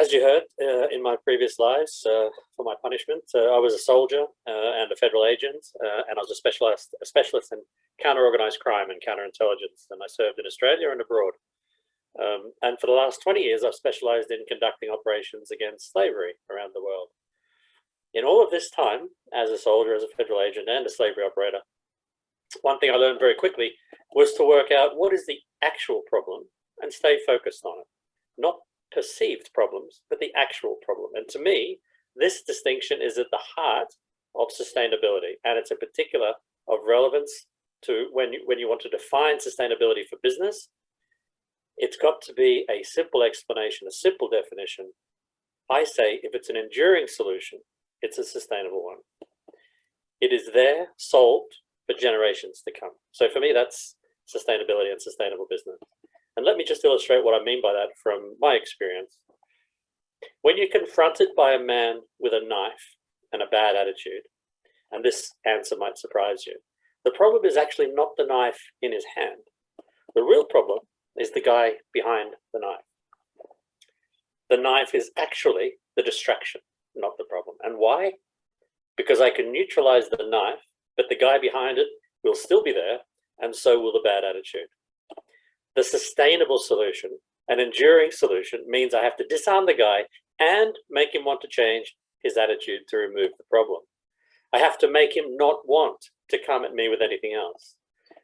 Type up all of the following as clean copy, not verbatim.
as you heard in my previous lives, for my punishment, I was a soldier and a federal agent, and I was a specialist in counter-organized crime and counterintelligence, and I served in Australia and abroad. And for the last 20 years, I've specialized in conducting operations against slavery around the world. In all of this time, as a soldier, as a federal agent, and a slavery operator, one thing I learned very quickly was to work out what is the actual problem and stay focused on it. Not perceived problems, but the actual problem. And to me, this distinction is at the heart of sustainability, and it's in particular of relevance to when you want to define sustainability for business. It's got to be a simple explanation, a simple definition. I say if it's an enduring solution, it's a sustainable one. It is there, solved for generations to come. So for me, that's sustainability and sustainable business. And let me just illustrate what I mean by that from my experience. When you're confronted by a man with a knife and a bad attitude, and this answer might surprise you, the problem is actually not the knife in his hand. The real problem is the guy behind the knife. The knife is actually the distraction, not the problem. And why? Because I can neutralize the knife, but the guy behind it will still be there, and so will the bad attitude. The sustainable solution, an enduring solution, means I have to disarm the guy and make him want to change his attitude to remove the problem. I have to make him not want to come at me with anything else.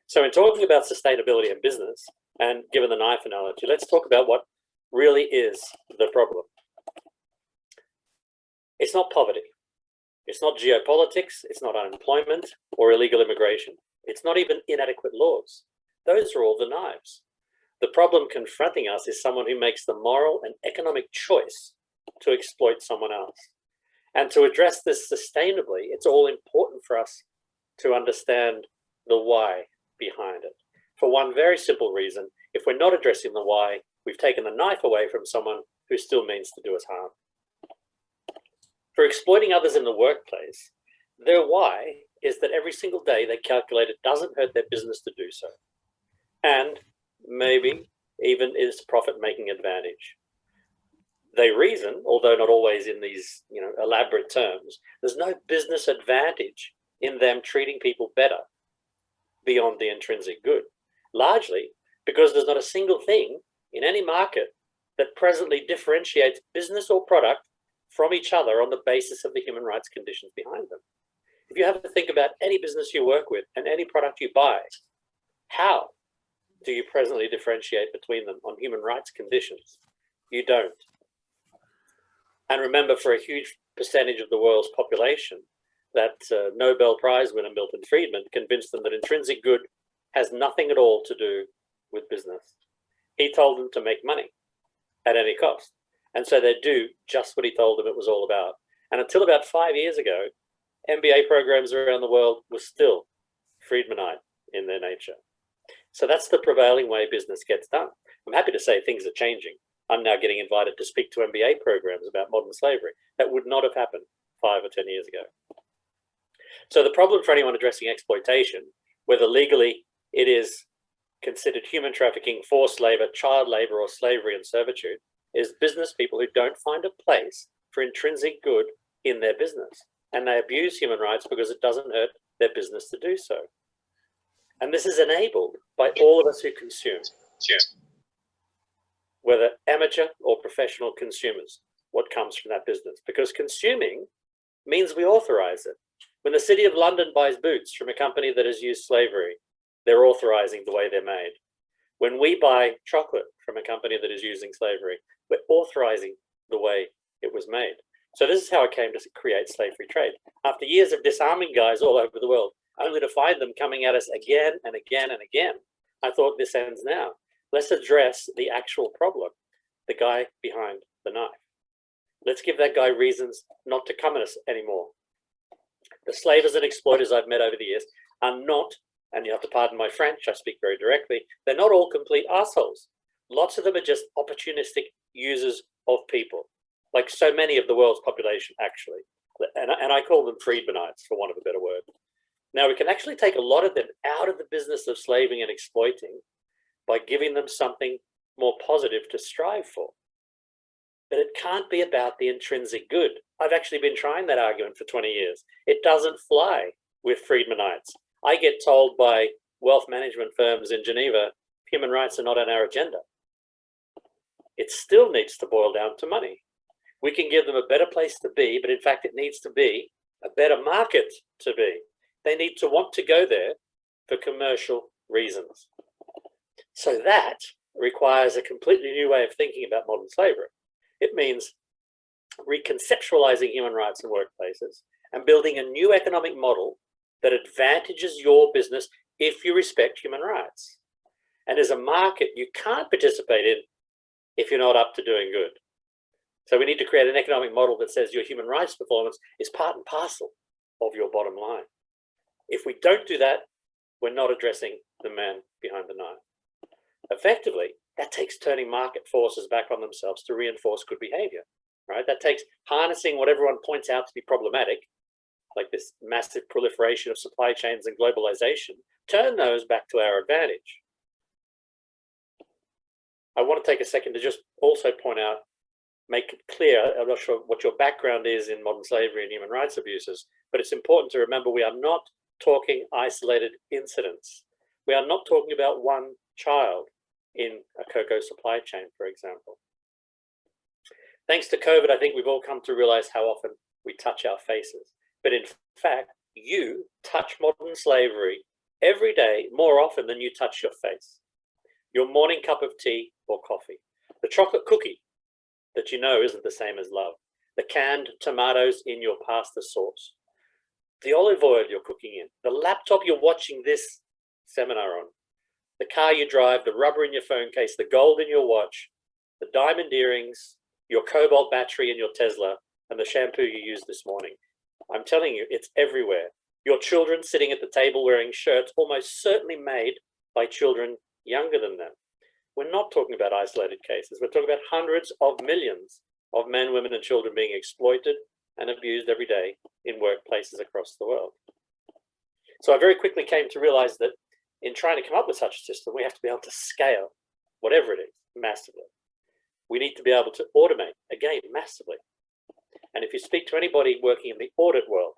So in talking about sustainability in business, and given the knife analogy, let's talk about what really is the problem. It's not poverty. It's not geopolitics. It's not unemployment or illegal immigration. It's not even inadequate laws. Those are all the knives. The problem confronting us is someone who makes the moral and economic choice to exploit someone else. And to address this sustainably, it's all important for us to understand the why behind it. For one very simple reason, if we're not addressing the why, we've taken the knife away from someone who still means to do us harm. For exploiting others in the workplace, their why is that every single day they calculate it doesn't hurt their business to do so. And maybe even is profit-making advantage. They reason, although not always in these elaborate terms, there's no business advantage in them treating people better beyond the intrinsic good, largely because there's not a single thing in any market that presently differentiates business or product from each other on the basis of the human rights conditions behind them. If you have to think about any business you work with and any product you buy, how do you presently differentiate between them on human rights conditions? You don't. And remember, for a huge percentage of the world's population, that Nobel Prize winner Milton Friedman convinced them that intrinsic good has nothing at all to do with business. He told them to make money at any cost. And so they do just what he told them it was all about. And until about 5 years ago, MBA programs around the world were still Friedmanite in their nature. So that's the prevailing way business gets done. I'm happy to say things are changing. I'm now getting invited to speak to MBA programs about modern slavery. That would not have happened 5 or 10 years ago. So the problem for anyone addressing exploitation, whether legally it is considered human trafficking, forced labor, child labor, or slavery and servitude, is business people who don't find a place for intrinsic good in their business. And they abuse human rights because it doesn't hurt their business to do so. And this is enabled by all of us who consume, whether amateur or professional consumers, what comes from that business. Because consuming means we authorize it. When the City of London buys boots from a company that has used slavery, they're authorizing the way they're made. When we buy chocolate from a company that is using slavery, we're authorizing the way it was made. So this is how I came to create Slavefreetrade. After years of disarming guys all over the world, only to find them coming at us again and again and again, I thought this ends now. Let's address the actual problem, the guy behind the knife. Let's give that guy reasons not to come at us anymore. The slavers and exploiters I've met over the years are not, and you have to pardon my French, I speak very directly, they're not all complete assholes. Lots of them are just opportunistic users of people, like so many of the world's population, actually. And I call them Friedmanites, for want of a better word. Now, we can actually take a lot of them out of the business of slaving and exploiting by giving them something more positive to strive for. but it can't be about the intrinsic good. I've actually been trying that argument for 20 years. It doesn't fly with Friedmanites. I get told by wealth management firms in Geneva, human rights are not on our agenda. It still needs to boil down to money. We can give them a better place to be, but in fact, it needs to be a better market to be. They need to want to go there for commercial reasons. So that requires a completely new way of thinking about modern slavery. It means reconceptualizing human rights in workplaces and building a new economic model that advantages your business if you respect human rights. And as a market, you can't participate in if you're not up to doing good. So we need to create an economic model that says your human rights performance is part and parcel of your bottom line. If we don't do that, we're not addressing the man behind the knife. Effectively, that takes turning market forces back on themselves to reinforce good behavior, right? That takes harnessing what everyone points out to be problematic, like this massive proliferation of supply chains and globalization, turn those back to our advantage. I want to take a second to just also point out, make it clear, I'm not sure what your background is in modern slavery and human rights abuses, but it's important to remember we are not talking isolated incidents. We are not talking about one child in a cocoa supply chain, for example. Thanks to COVID, I think we've all come to realize how often we touch our faces. But in fact, you touch modern slavery every day more often than you touch your face. Your morning cup of tea or coffee, the chocolate cookie that you know isn't the same as love, the canned tomatoes in your pasta sauce, the olive oil you're cooking in, the laptop you're watching this seminar on, the car you drive, the rubber in your phone case, the gold in your watch, the diamond earrings, your cobalt battery in your Tesla, and the shampoo you used this morning. I'm telling you, it's everywhere. Your children sitting at the table wearing shirts almost certainly made by children younger than them. We're not talking about isolated cases. We're talking about hundreds of millions of men, women, and children being exploited and abused every day in workplaces across the world. So I very quickly came to realize that in trying to come up with such a system, we have to be able to scale whatever it is massively. We need to be able to automate, again, massively. And if you speak to anybody working in the audit world,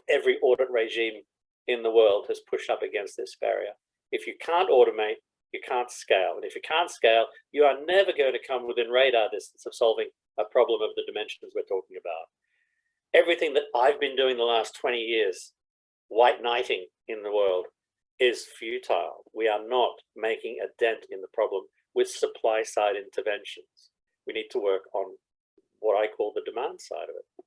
every audit regime in the world has pushed up against this barrier. If you can't automate, you can't scale. And if you can't scale, you are never going to come within radar distance of solving a problem of the dimensions we're talking about. Everything that I've been doing the last 20 years, white knighting in the world, is futile. We are not making a dent in the problem with supply side interventions. We need to work on what I call the demand side of it.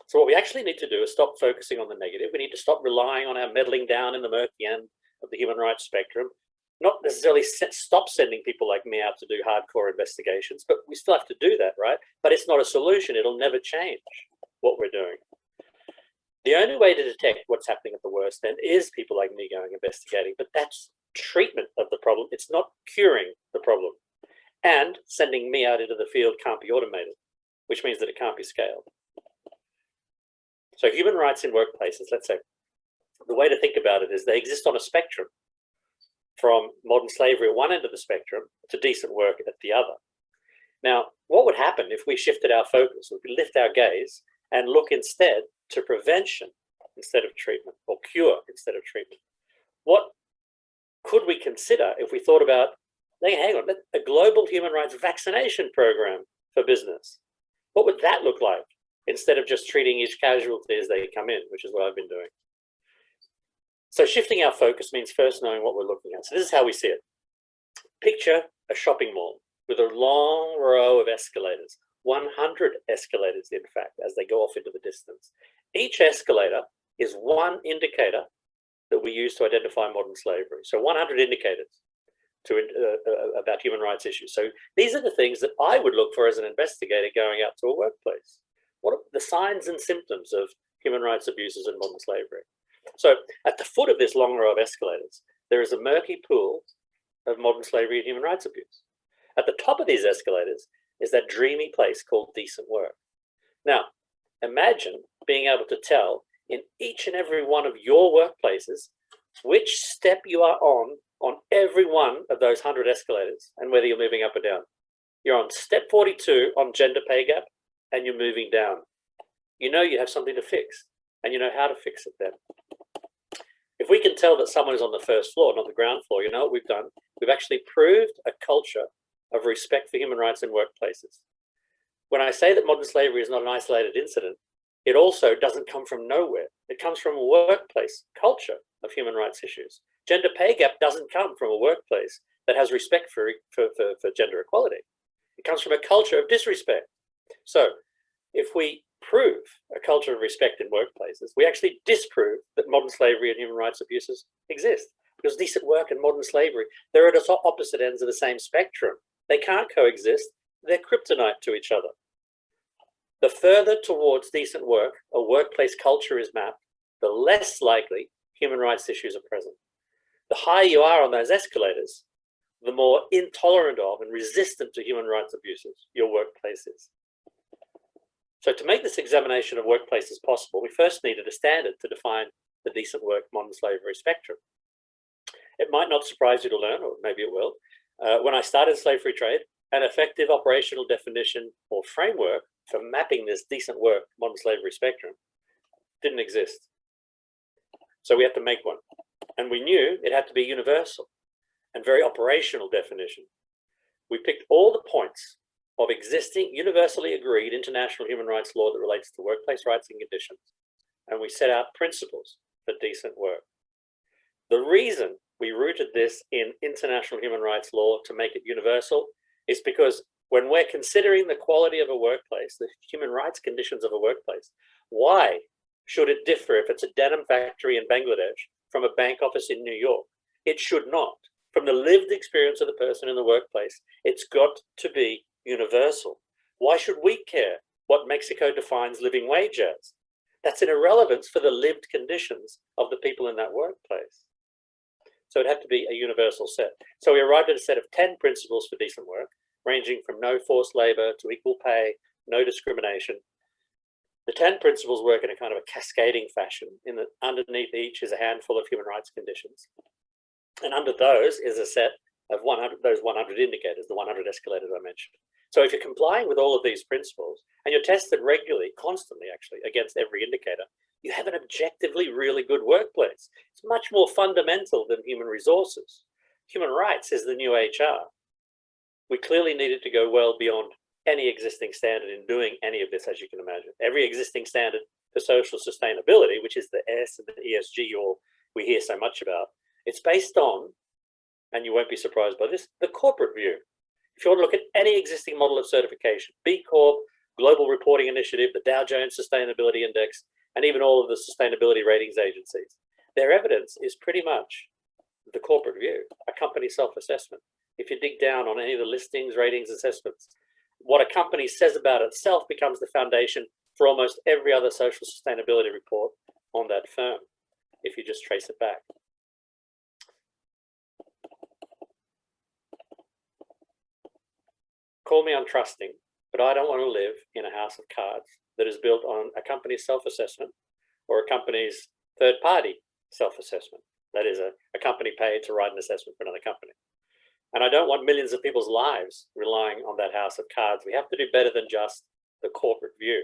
So what we actually need to do is stop focusing on the negative. We need to stop relying on our meddling down in the murky end of the human rights spectrum, not necessarily stop sending people like me out to do hardcore investigations, but we still have to do that, right? But it's not a solution. It'll never change what we're doing. The only way to detect what's happening at the worst end is people like me going investigating, but that's treatment of the problem. It's not curing the problem. And sending me out into the field can't be automated, which means that it can't be scaled. So human rights in workplaces, let's say, the way to think about it is they exist on a spectrum from modern slavery at one end of the spectrum to decent work at the other. Now, what would happen if we shifted our focus, if we lift our gaze and look instead to prevention instead of treatment, or cure instead of treatment? What could we consider if we thought about, hang on, a global human rights vaccination program for business? What would that look like instead of just treating each casualty as they come in, which is what I've been doing? So shifting our focus means first knowing what we're looking at. So this is how we see it. Picture a shopping mall with a long row of escalators, 100 escalators, in fact, as they go off into the distance. Each escalator is one indicator that we use to identify modern slavery. So 100 indicators about human rights issues. So these are the things that I would look for as an investigator going out to a workplace. What are the signs and symptoms of human rights abuses in modern slavery? So at the foot of this long row of escalators, there is a murky pool of modern slavery and human rights abuse. At the top of these escalators is that dreamy place called decent work. Now, imagine being able to tell in each and every one of your workplaces which step you are on every one of those 100 escalators and whether you're moving up or down. You're on step 42 on gender pay gap, and you're moving down. You know you have something to fix, and you know how to fix it then. If we can tell that someone is on the first floor, not the ground floor, you know what we've done? We've actually proved a culture of respect for human rights in workplaces. When I say that modern slavery is not an isolated incident, it also doesn't come from nowhere. It comes from a workplace culture of human rights issues. Gender pay gap doesn't come from a workplace that has respect for gender equality. It comes from a culture of disrespect. So if we prove a culture of respect in workplaces, we actually disprove that modern slavery and human rights abuses exist. Because decent work and modern slavery, they're at the opposite ends of the same spectrum. They can't coexist. They're kryptonite to each other. The further towards decent work a workplace culture is mapped, the less likely human rights issues are present. The higher you are on those escalators, the more intolerant of and resistant to human rights abuses your workplace is. So to make this examination of workplaces possible, we first needed a standard to define the decent work modern slavery spectrum. It might not surprise you to learn, or maybe it will, when I started Slave-Free Trade, an effective operational definition or framework for mapping this decent work modern slavery spectrum didn't exist. So we had to make one. And we knew it had to be universal and very operational definition. We picked all the points of existing universally agreed international human rights law that relates to workplace rights and conditions, and we set out principles for decent work. The reason we rooted this in international human rights law to make it universal is because when we're considering the quality of a workplace, the human rights conditions of a workplace, why should it differ if it's a denim factory in Bangladesh from a bank office in New York? It should not. From the lived experience of the person in the workplace, it's got to be universal. Why should we care what Mexico defines living wage as? That's an irrelevance for the lived conditions of the people in that workplace. So it had to be a universal set. So we arrived at a set of 10 principles for decent work, ranging from no forced labor to equal pay, no discrimination. The 10 principles work in a kind of a cascading fashion, in that underneath each is a handful of human rights conditions. And under those is a set of 100, those 100 indicators, the 100 escalators I mentioned. So if you're complying with all of these principles, and you're tested regularly, constantly actually, against every indicator, you have an objectively really good workplace. It's much more fundamental than human resources. Human rights is the new HR. We clearly needed to go well beyond any existing standard in doing any of this, as you can imagine. Every existing standard for social sustainability, which is the S and the ESG we hear so much about, it's based on, and you won't be surprised by this, the corporate view. If you want to look at any existing model of certification, B Corp, Global Reporting Initiative, the Dow Jones Sustainability Index, and even all of the sustainability ratings agencies, their evidence is pretty much the corporate view, a company self-assessment. If you dig down on any of the listings, ratings, assessments, what a company says about itself becomes the foundation for almost every other social sustainability report on that firm, if you just trace it back. Call me untrusting, but I don't want to live in a house of cards that is built on a company's self-assessment or a company's third-party self-assessment. That is a company paid to write an assessment for another company. And I don't want millions of people's lives relying on that house of cards. We have to do better than just the corporate view.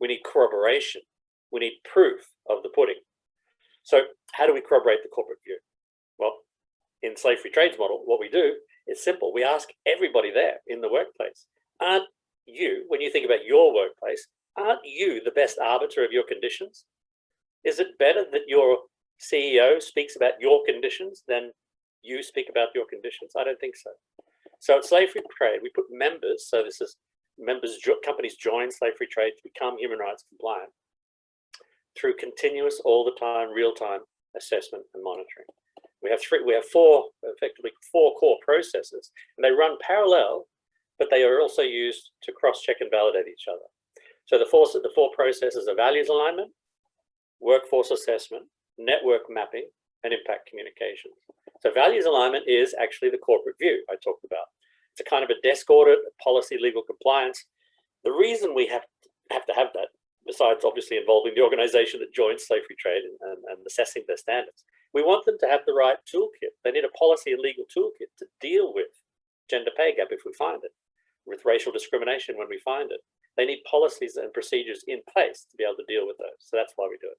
We need corroboration. We need proof of the pudding. So how do we corroborate the corporate view? Well, in Slave-Free Trade's model, what we do is simple. We ask everybody there in the workplace, aren't you, when you think about your workplace, aren't you the best arbiter of your conditions? Is it better that your CEO speaks about your conditions than you speak about your conditions? I don't think so. So at Slave-Free Trade, we put members, so this is members, companies join Slave-Free Trade to become human rights compliant through continuous, all the time, real-time assessment and monitoring. We have effectively four core processes, and they run parallel, but they are also used to cross-check and validate each other. So the four processes are values alignment, workforce assessment, network mapping, and impact communications. So values alignment is actually the corporate view I talked about. It's a kind of a desk audit, policy, legal compliance. The reason we have to have that, besides obviously involving the organization that joins Slave-Free Trade and assessing their standards, we want them to have the right toolkit. They need a policy and legal toolkit to deal with gender pay gap if we find it. with racial discrimination when we find it. They need policies and procedures in place to be able to deal with those. So that's why we do it.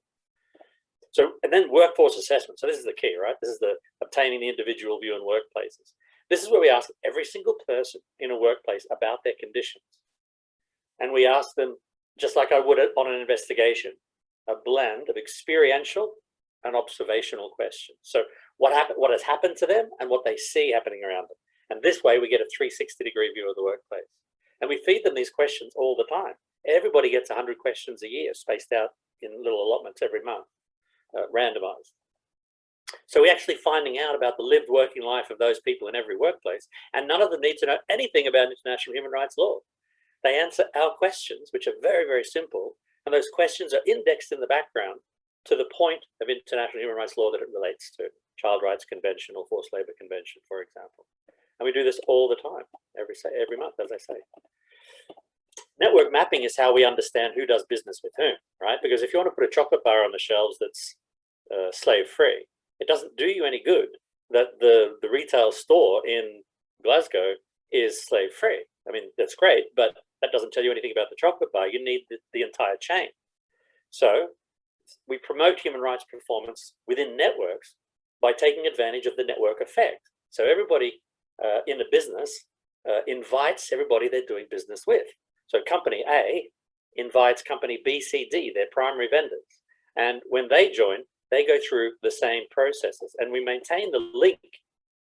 So, and then workforce assessment. So this is the key, right? This is the obtaining the individual view in workplaces. This is where we ask every single person in a workplace about their conditions. And we ask them, just like I would on an investigation, a blend of experiential and observational questions. So what has happened to them and what they see happening around them. And this way we get a 360-degree view of the workplace. And we feed them these questions all the time. Everybody gets 100 questions a year spaced out in little allotments every month, randomized. So we're actually finding out about the lived working life of those people in every workplace, and none of them need to know anything about international human rights law. They answer our questions, which are very, very simple, and those questions are indexed in the background to the point of international human rights law that it relates to, Child Rights Convention or Forced Labor Convention, for example. And we do this all the time, every month, as I say. Network mapping is how we understand who does business with whom, right? Because if you want to put a chocolate bar on the shelves that's slave-free, it doesn't do you any good that the retail store in Glasgow is slave-free. I mean, that's great, but that doesn't tell you anything about the chocolate bar. You need the entire chain. So we promote human rights performance within networks by taking advantage of the network effect. So everybody in the business invites everybody they're doing business with. So company A invites company B, C, D, their primary vendors. And when they join, they go through the same processes, and we maintain the link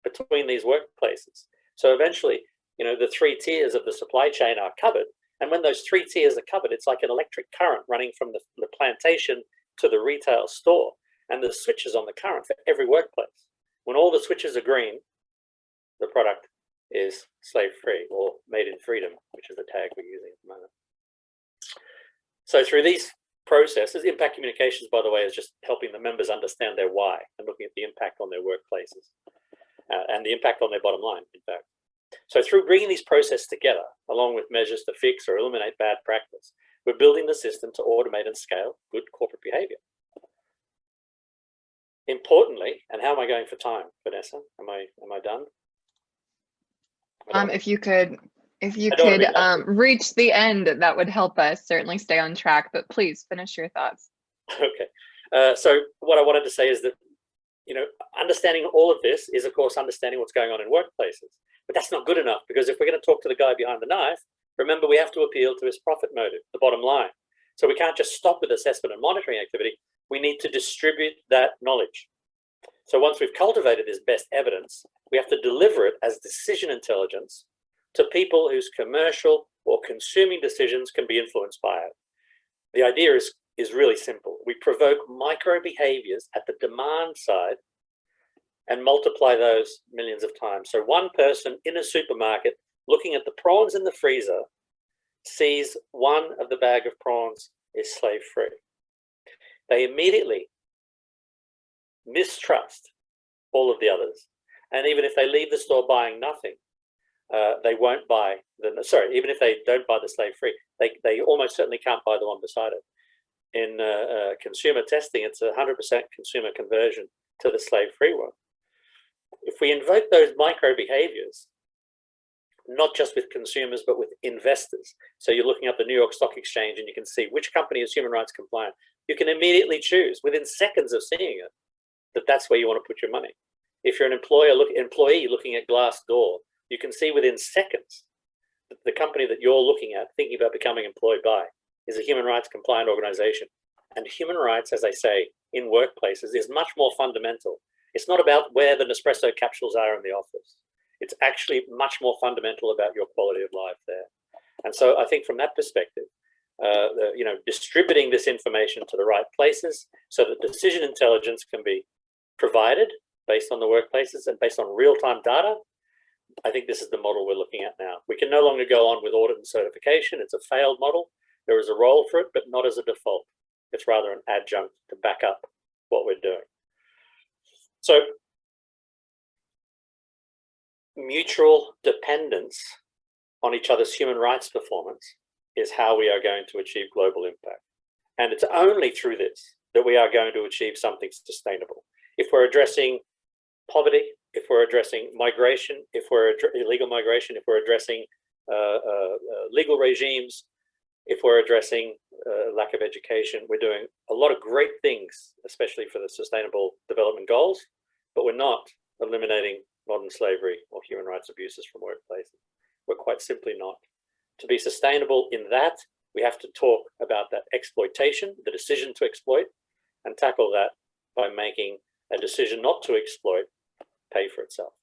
between these workplaces. So eventually, you know, the 3 tiers of the supply chain are covered. And when those 3 tiers are covered, it's like an electric current running from the plantation to the retail store, and the switches on the current for every workplace. When all the switches are green, the product is slave-free or made in freedom, which is the tag we're using at the moment. So through these processes, impact communications, by the way, is just helping the members understand their why and looking at the impact on their workplaces and the impact on their bottom line, in fact. So through bringing these processes together, along with measures to fix or eliminate bad practice, we're building the system to automate and scale good corporate behavior. Importantly, and how am I going for time, Vanessa? Am I done? If you could reach the end, that would help us certainly stay on track, but please finish your thoughts. Okay. So what I wanted to say is that, you know, understanding all of this is, of course, understanding what's going on in workplaces. But that's not good enough, because if we're going to talk to the guy behind the knife, remember, we have to appeal to his profit motive, the bottom line. So we can't just stop with assessment and monitoring activity. We need to distribute that knowledge. So once we've cultivated this best evidence, we have to deliver it as decision intelligence to people whose commercial or consuming decisions can be influenced by it. The idea is really simple. We provoke micro behaviors at the demand side and multiply those millions of times. So one person in a supermarket looking at the prawns in the freezer sees one of the bag of prawns is slave-free. They immediately mistrust all of the others. And even if they leave the store buying nothing, they won't buy even if they don't buy the slave-free, they almost certainly can't buy the one beside it. In consumer testing, it's 100% consumer conversion to the slave-free one. If we invoke those micro behaviors, not just with consumers, but with investors. So you're looking up the New York Stock Exchange and you can see which company is human rights compliant. You can immediately choose within seconds of seeing it that that's where you want to put your money. If you're an employee looking at Glassdoor, you can see within seconds that the company that you're looking at, thinking about becoming employed by, is a human rights compliant organization. And human rights, as I say, in workplaces is much more fundamental. It's not about where the Nespresso capsules are in the office. It's actually much more fundamental about your quality of life there. And so I think from that perspective, distributing this information to the right places so that decision intelligence can be provided based on the workplaces and based on real-time data, I think this is the model we're looking at now. We can no longer go on with audit and certification. It's a failed model. There is a role for it, but not as a default. It's rather an adjunct to back up what we're doing. So mutual dependence on each other's human rights performance is how we are going to achieve global impact. And it's only through this that we are going to achieve something sustainable. If we're addressing poverty, if we're addressing migration, if we're illegal migration, if we're addressing legal regimes, if we're addressing lack of education. We're doing a lot of great things, especially for the Sustainable Development Goals, but we're not eliminating modern slavery or human rights abuses from workplaces. We're quite simply not. To be sustainable in that, we have to talk about that exploitation, the decision to exploit, and tackle that by making a decision not to exploit pay for itself.